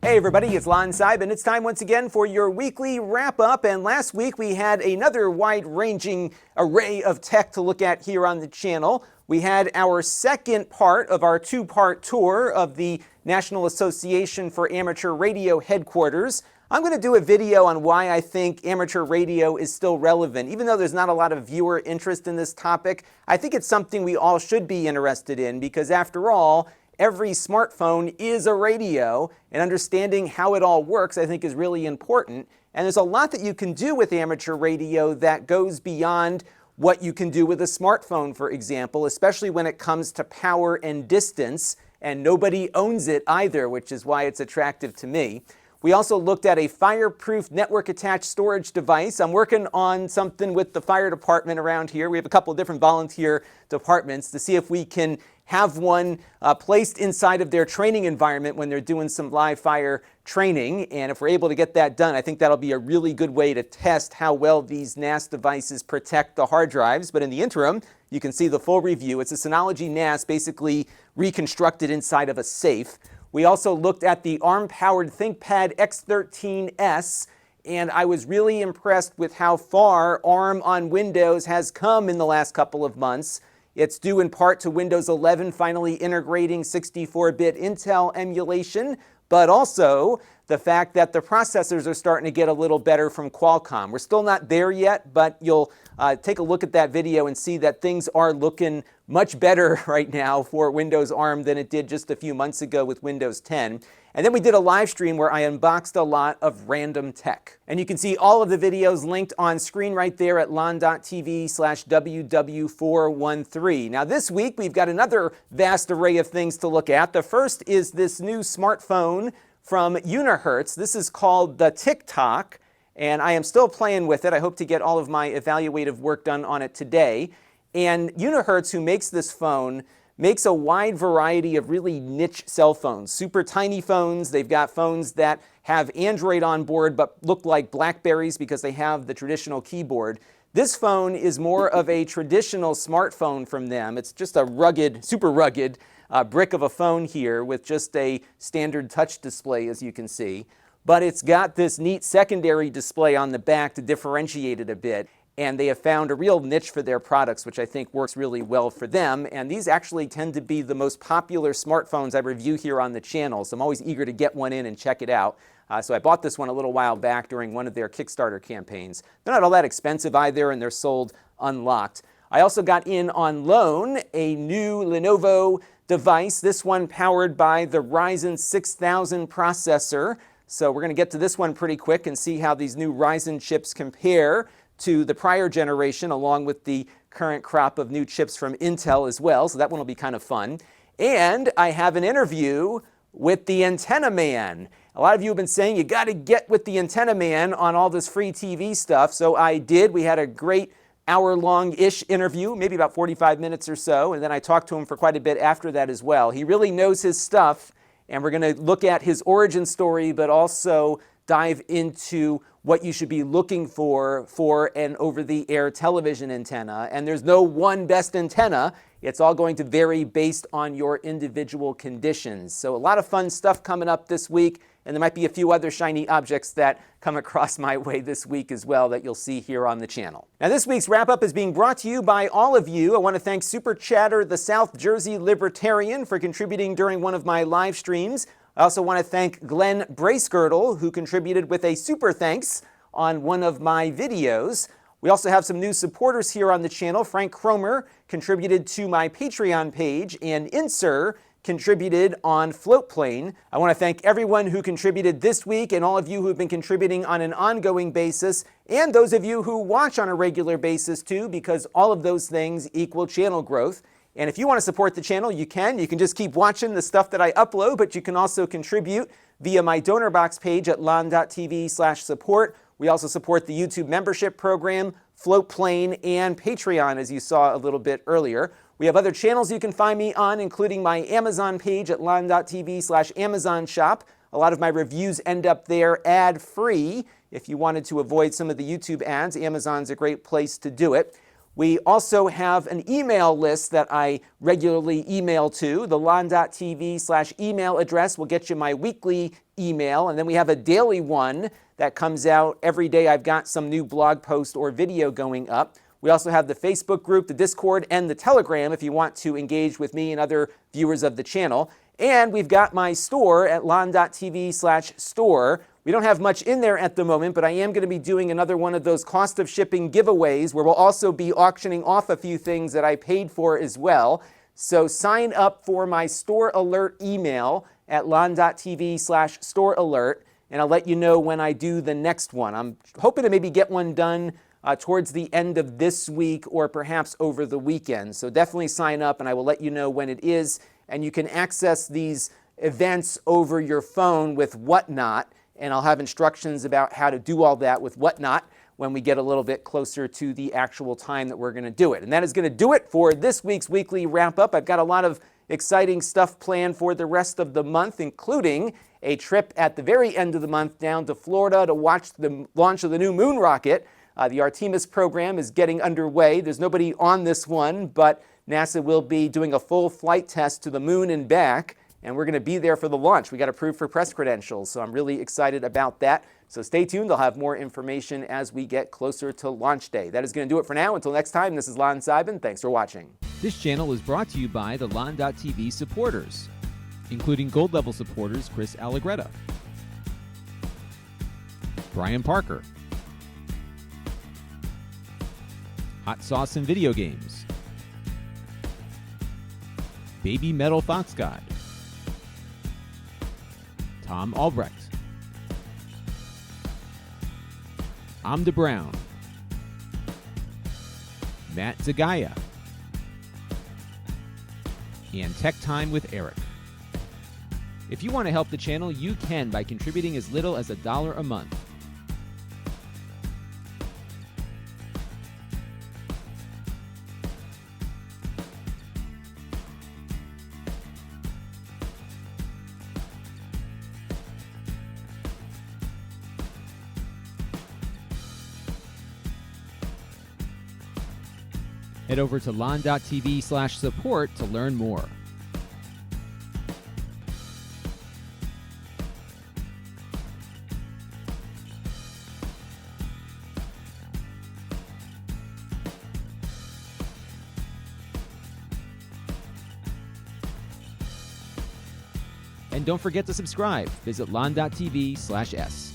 Hey everybody, it's Lon.TV, and it's time once again for your weekly wrap-up. And last week we had another wide-ranging array of tech to look at here on the channel. We had our second part of our two-part tour of the National Association for Amateur Radio headquarters. I'm going to do a video on why I think amateur radio is still relevant. Even though there's not a lot of viewer interest in this topic, I think it's something we all should be interested in because after all, every smartphone is a radio, and understanding how it all works I think is really important. And there's a lot that you can do with amateur radio that goes beyond what you can do with a smartphone, for example, especially when it comes to power and distance, and nobody owns it either, which is why it's attractive to me. We also looked at a fireproof network-attached storage device. I'm working on something with the fire department around here. We have a couple of different volunteer departments to see if we can have one placed inside of their training environment when they're doing some live fire training. And if we're able to get that done, I think that'll be a really good way to test how well these NAS devices protect the hard drives. But in the interim, you can see the full review. It's a Synology NAS basically reconstructed inside of a safe. We also looked at the ARM-powered ThinkPad X13S, and I was really impressed with how far ARM on Windows has come in the last couple of months. It's due in part to Windows 11 finally integrating 64-bit Intel emulation, but also the fact that the processors are starting to get a little better from Qualcomm. We're still not there yet, but you'll take a look at that video and see that things are looking much better right now for Windows ARM than it did just a few months ago with Windows 10. And then we did a live stream where I unboxed a lot of random tech. And you can see all of the videos linked on screen right there at lon.tv/WW413. Now this week we've got another vast array of things to look at. The first is this new smartphone from Unihertz. This is called the Tock, and I am still playing with it. I hope to get all of my evaluative work done on it today. And Unihertz, who makes this phone, makes a wide variety of really niche cell phones, super tiny phones. They've got phones that have Android on board but look like Blackberries because they have the traditional keyboard. This phone is more of a traditional smartphone from them. It's just a rugged, super rugged brick of a phone here with just a standard touch display, as you can see. But it's got this neat secondary display on the back to differentiate it a bit. And they have found a real niche for their products, which I think works really well for them. And these actually tend to be the most popular smartphones I review here on the channel. So I'm always eager to get one in and check it out. So I bought this one a little while back during one of their Kickstarter campaigns. They're not all that expensive either, and they're sold unlocked. I also got in on loan a new Lenovo device, this one powered by the Ryzen 6000 processor. So we're going to get to this one pretty quick and see how these new Ryzen chips compare to the prior generation, along with the current crop of new chips from Intel as well. So that one will be kind of fun. And I have an interview with the Antenna Man. A lot of you have been saying you got to get with the Antenna Man on all this free TV stuff. So I did. We had a great hour-long-ish interview, maybe about 45 minutes or so. And then I talked to him for quite a bit after that as well. He really knows his stuff. And we're going to look at his origin story, but also dive into what you should be looking for an over-the-air television antenna. And there's no one best antenna. It's all going to vary based on your individual conditions. So a lot of fun stuff coming up this week, and there might be a few other shiny objects that come across my way this week as well that you'll see here on the channel. Now this week's wrap-up is being brought to you by all of you. I want to thank Super Chatter, the South Jersey Libertarian, for contributing during one of my live streams. I also want to thank Glenn Bracegirdle, who contributed with a super thanks on one of my videos. We also have some new supporters here on the channel. Frank Cromer contributed to my Patreon page, and Inser contributed on Floatplane. I want to thank everyone who contributed this week and all of you who have been contributing on an ongoing basis, and those of you who watch on a regular basis too, because all of those things equal channel growth. And if you want to support the channel, you can. You can just keep watching the stuff that I upload, but you can also contribute via my donor box page at lon.tv/support. We also support the YouTube membership program, Floatplane, and Patreon, as you saw a little bit earlier. We have other channels you can find me on, including my Amazon page at lon.tv/Amazon shop. A lot of my reviews end up there ad-free. If you wanted to avoid some of the YouTube ads, Amazon's a great place to do it. We also have an email list that I regularly email to. The Lon.TV/email address will get you my weekly email, and then we have a daily one that comes out every day. I've got some new blog post or video going up. We also have the Facebook group, the Discord, and the Telegram if you want to engage with me and other viewers of the channel. And we've got my store at Lon.TV/store. We don't have much in there at the moment, but I am going to be doing another one of those cost of shipping giveaways where we'll also be auctioning off a few things that I paid for as well. So sign up for my store alert email at Lon.TV/store alert, and I'll let you know when I do the next one. I'm hoping to maybe get one done towards the end of this week or perhaps over the weekend. So definitely sign up, and I will let you know when it is. And you can access these events over your phone with Whatnot, and I'll have instructions about how to do all that with Whatnot when we get a little bit closer to the actual time that we're going to do it. And that is going to do it for this week's weekly wrap-up. I've got a lot of exciting stuff planned for the rest of the month, including a trip at the very end of the month down to Florida to watch the launch of the new moon rocket. The Artemis program is getting underway. There's nobody on this one, but NASA will be doing a full flight test to the moon and back, and we're going to be there for the launch. We got approved for press credentials, so I'm really excited about that. So stay tuned. I'll have more information as we get closer to launch day. That is going to do it for now. Until next time, this is Lon.TV. Thanks for watching. This channel is brought to you by the Lon.TV supporters, including gold level supporters Chris Allegretta, Brian Parker, Hot Sauce and Video Games, Baby Metal Fox God, Tom Albrecht, Amda Brown, Matt Zagaya, and Tech Time with Eric. If you want to help the channel, you can by contributing as little as $1 a month. Head over to Lon.TV/support to learn more. And don't forget to subscribe. Visit Lon.TV/s.